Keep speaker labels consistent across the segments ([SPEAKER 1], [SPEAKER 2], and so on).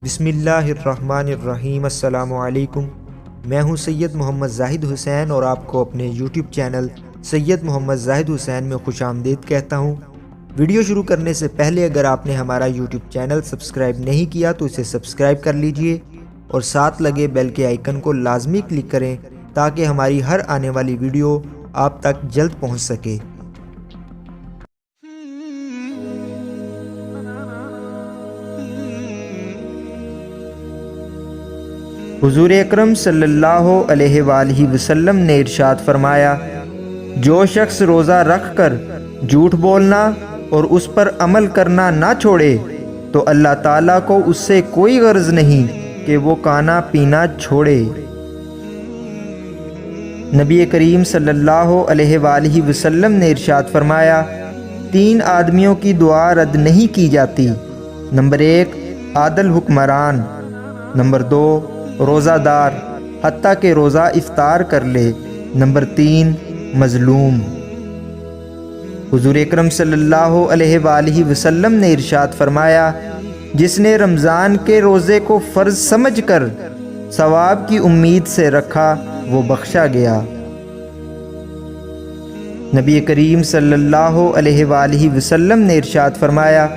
[SPEAKER 1] بسم اللہ الرحمن الرحیم۔ السلام علیکم۔ میں ہوں سید محمد زاہد حسین اور آپ کو اپنے یوٹیوب چینل سید محمد زاہد حسین میں خوش آمدید کہتا ہوں۔ ویڈیو شروع کرنے سے پہلے اگر آپ نے ہمارا یوٹیوب چینل سبسکرائب نہیں کیا تو اسے سبسکرائب کر لیجئے اور ساتھ لگے بیل کے آئیکن کو لازمی کلک کریں تاکہ ہماری ہر آنے والی ویڈیو آپ تک جلد پہنچ سکے۔ حضور اکرم صلی اللہ علیہ وآلہ وسلم نے ارشاد فرمایا، جو شخص روزہ رکھ کر جھوٹ بولنا اور اس پر عمل کرنا نہ چھوڑے تو اللہ تعالیٰ کو اس سے کوئی غرض نہیں کہ وہ کھانا پینا چھوڑے۔ نبی کریم صلی اللہ علیہ وآلہ وسلم نے ارشاد فرمایا، 3 آدمیوں کی دعا رد نہیں کی جاتی۔ نمبر 1 عادل حکمران، نمبر 2 روزہ دار حتیٰ کہ روزہ افطار کر لے، نمبر 3 مظلوم۔ حضور اکرم صلی اللہ علیہ وآلہ وسلم نے ارشاد فرمایا، جس نے رمضان کے روزے کو فرض سمجھ کر ثواب کی امید سے رکھا وہ بخشا گیا۔ نبی کریم صلی اللہ علیہ وآلہ وسلم نے ارشاد فرمایا،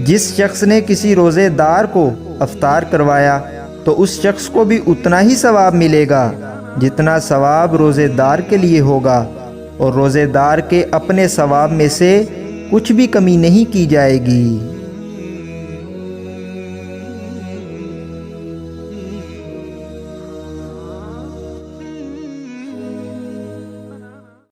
[SPEAKER 1] جس شخص نے کسی روزے دار کو افطار کروایا تو اس شخص کو بھی اتنا ہی ثواب ملے گا جتنا ثواب روزے دار کے لیے ہوگا، اور روزے دار کے اپنے ثواب میں سے کچھ بھی کمی نہیں کی جائے گی۔